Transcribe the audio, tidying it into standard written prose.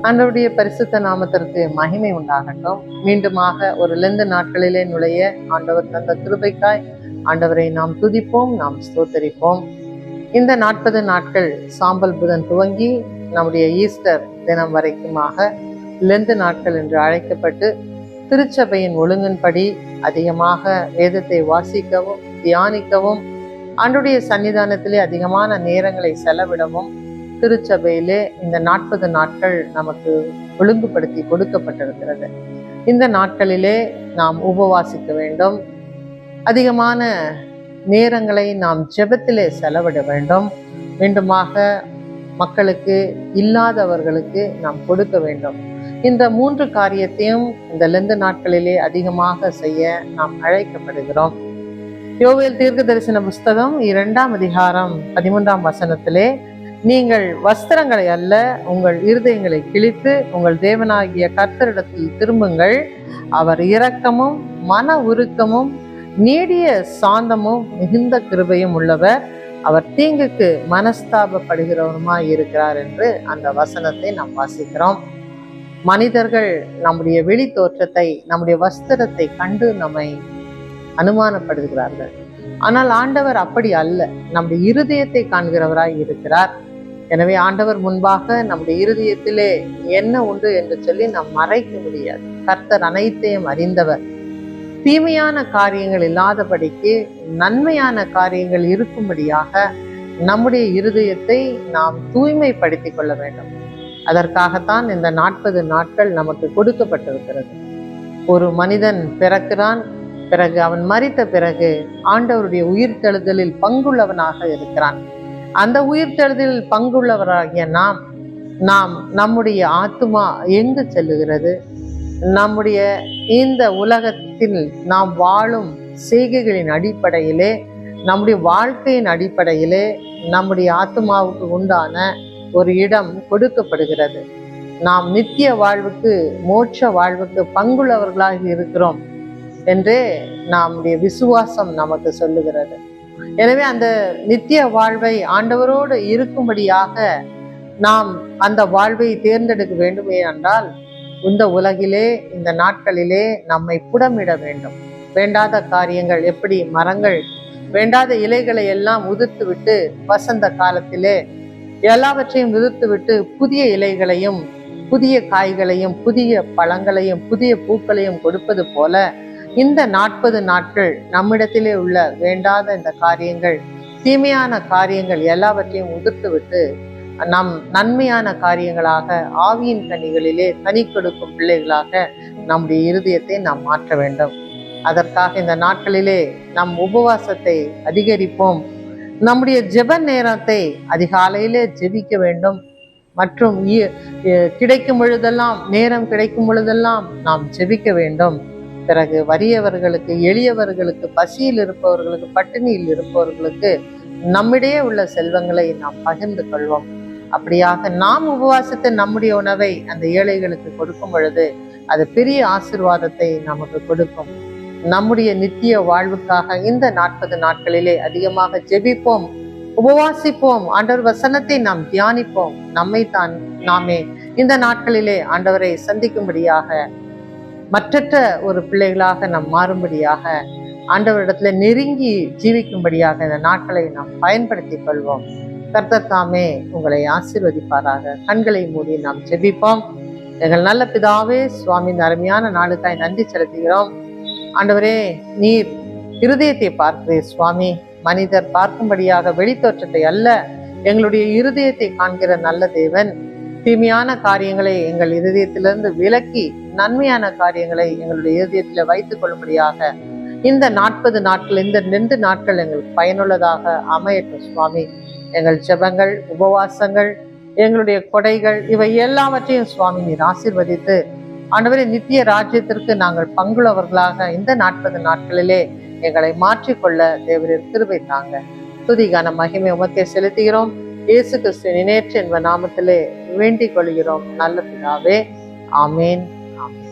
ஆண்டவருடைய பரிசுத்த நாமத்திற்கு மகிமை உண்டாகட்டும். மீண்டுமாக ஒரு லெந்து நாட்களிலே நுழைய ஆண்டவர் தந்த கிருபைக்காய் ஆண்டவரை நாம் துதிப்போம், நாம் ஸ்தோத்தரிப்போம். இந்த 40 நாட்கள் சாம்பல் புதன் துவங்கி நம்முடைய ஈஸ்டர் தினம் வரைக்குமாக லெந்து நாட்கள் என்று அழைக்கப்பட்டு திருச்சபையின் ஒழுங்கின்படி அதிகமாக வேதத்தை வாசிக்கவும் தியானிக்கவும் ஆண்டுடைய சன்னிதானத்திலே அதிகமான நேரங்களை செலவிடவும் திருச்சபையிலே இந்த 40 நாட்கள் நமக்கு ஒழுங்குபடுத்தி கொடுக்கப்பட்டிருக்கிறது. இந்த நாட்களிலே நாம் உபவாசிக்க வேண்டும். அதிகமான நேரங்களை நாம் ஜெபத்திலே செலவிட வேண்டும். மீண்டுமாக மக்களுக்கு இல்லாதவர்களுக்கு நாம் கொடுக்க வேண்டும். இந்த 3 காரியத்தையும் இந்த லெந்து நாட்களிலே அதிகமாக செய்ய நாம் அழைக்கப்படுகிறோம். யோவேல் தீர்க்க தரிசன புஸ்தகம் 2ஆம் அதிகாரம் 13ஆம் வசனத்திலே, நீங்கள் வஸ்திரங்களை அல்ல உங்கள் இருதயங்களை கிழித்து உங்கள் தேவனாகிய கர்த்தரிடத்தில் திரும்புங்கள். அவர் இரக்கமும் மன உருக்கமும் நீடிய சாந்தமும் மிகுந்த கிருபையும் உள்ளவர். அவர் தீங்குக்கு மனஸ்தாபப்படுகிறவருமாய் இருக்கிறார் என்று அந்த வசனத்தை நாம் வாசிக்கிறோம். மனிதர்கள் நம்முடைய வெளி தோற்றத்தை, நம்முடைய வஸ்திரத்தை கண்டு நம்மை அனுமானப்படுகிறார்கள். ஆனால் ஆண்டவர் அப்படி அல்ல, நம்முடைய இருதயத்தை காண்கிறவராய் இருக்கிறார். எனவே ஆண்டவர் முன்பாக நம்முடைய இருதயத்திலே என்ன உண்டு என்று சொல்லி நாம் மறைக்க முடியாது. கர்த்தர் அனைத்தையும் அறிந்தவர். தீமையான காரியங்கள் இல்லாதபடிக்கு நன்மையான காரியங்கள் இருக்கும்படியாக நம்முடைய இருதயத்தை நாம் தூய்மைப்படுத்திக் கொள்ள வேண்டும். அதற்காகத்தான் இந்த 40 நாட்கள் நமக்கு கொடுக்கப்பட்டிருக்கிறது. ஒரு மனிதன் பிறக்கிறான், பிறகு அவன் மரித்த பிறகு ஆண்டவருடைய உயிர்த்தெழுதலில் பங்குள்ளவனாக இருக்கிறான். அந்த உயிர்த்தெழுதலில் பங்குள்ளவராகிய நாம் நம்முடைய ஆத்துமா எங்கு செல்லுகிறது? நம்முடைய இந்த உலகத்தில் நாம் வாழும் செய்கைகளின் அடிப்படையிலே, நம்முடைய வாழ்க்கையின் அடிப்படையிலே நம்முடைய ஆத்துமாவுக்கு உண்டான ஒரு இடம் கொடுக்கப்படுகிறது. நாம் நித்திய வாழ்வுக்கு, மோட்ச வாழ்வுக்கு பங்குள்ளவர்களாக இருக்கிறோம் என்றே நம்முடைய விசுவாசம் நமக்கு சொல்லுகிறது. எனவே அந்த நித்திய வாழ்வை ஆண்டவரோடு இருக்கும்படியாக நாம் அந்த வாழ்வை தேர்ந்தெடுக்க வேண்டுமே என்றால் இந்த உலகிலே இந்த நாட்களிலே நம்மை புடமிட வேண்டும். வேண்டாத காரியங்கள், எப்படி மரங்கள் வேண்டாத இலைகளை எல்லாம் உதிர்த்து விட்டு வசந்த காலத்திலே எல்லாவற்றையும் உதிர்த்து விட்டு புதிய இலைகளையும் புதிய காய்களையும் புதிய பழங்களையும் புதிய பூக்களையும் கொடுப்பது போல இந்த 40 நாட்கள் நம்மிடத்திலே உள்ள வேண்டாத இந்த காரியங்கள், தீமையான காரியங்கள் எல்லாவற்றையும் உதிர்த்து விட்டு நம் நன்மையான காரியங்களாக, ஆவியின் கனிகளிலே கனி கொடுக்கும் பிள்ளைகளாக நம்முடைய இருதயத்தை நாம் மாற்ற வேண்டும். அதற்காக இந்த நாட்களிலே நம் உபவாசத்தை அதிகரிப்போம். நம்முடைய ஜெப நேரத்தை அதிகாலையிலே ஜெபிக்க வேண்டும். மற்றும் கிடைக்கும் பொழுதெல்லாம், நேரம் கிடைக்கும் பொழுதெல்லாம் நாம் ஜெபிக்க வேண்டும். பிறகு வறியவர்களுக்கு, எளியவர்களுக்கு, பசியில் இருப்பவர்களுக்கு, பட்டினியில் இருப்பவர்களுக்கு நம்மிடையே உள்ள செல்வங்களை நாம் பகிர்ந்து கொள்வோம். அப்படியாக நாம் உபவாசித்து நம்முடைய உணவை அந்த ஏழைகளுக்கு கொடுக்கும் பொழுது அது பெரிய ஆசீர்வாதத்தை நமக்கு கொடுக்கும். நம்முடைய நித்திய வாழ்வுக்காக இந்த 40 நாட்களிலே அதிகமாக ஜெபிப்போம், உபவாசிப்போம், ஆண்டவர் வசனத்தை நாம் தியானிப்போம். நாமே இந்த நாட்களிலே ஆண்டவரை சந்திக்கும்படியாக, மற்றற்ற ஒரு பிள்ளைகளாக நாம் மாறும்படியாக, ஆண்டவரிடத்துல நெருங்கி ஜீவிக்கும்படியாக இந்த நாட்களை நாம் பயன்படுத்திக் கொள்வோம். கர்த்தர் தாமே உங்களை ஆசீர்வதிப்பாராக. கண்களை மூடி நாம் ஜெபிப்போம். எங்கள் நல்ல பிதாவே, சுவாமி, அருமையான நாளுக்காய் நன்றி செலுத்துகிறோம். ஆண்டவரே, நீர் இருதயத்தை பார்க்கிறீர் சுவாமி. மனிதர் பார்க்கும்படியாக வெளித்தோற்றத்தை அல்ல, எங்களுடைய இருதயத்தை காண்கிற நல்ல தேவன். தீமையான காரியங்களை எங்கள் இருதயத்திலிருந்து விலக்கி நன்மையான காரியங்களை எங்களுடைய இருதயத்தில் வைத்துக் கொள்ளும்படியாக இந்த 40 நாட்கள், இந்த 2 நாட்கள் எங்களுக்கு பயனுள்ளதாக அமையட்டும் சுவாமி. எங்கள் ஜெபங்கள், உபவாசங்கள், எங்களுடைய கொடைகள், இவை எல்லாவற்றையும் சுவாமி நீர் ஆசீர்வதித்து ஆண்டவரே நித்திய ராஜ்யத்திற்கு நாங்கள் பங்குள்ளவர்களாக இந்த 40 நாட்களிலே எங்களை மாற்றிக்கொள்ள தேவரீர் கிருபை தாங்க. துதிகான மகிமை உமக்கே செலுத்துகிறோம். இயேசு கிறிஸ்துவின் நேற்று என்ப நாமத்திலே வேண்டிக் கொள்கிறோம் நல்ல பிதாவே. ஆமேன். ஆமேன்.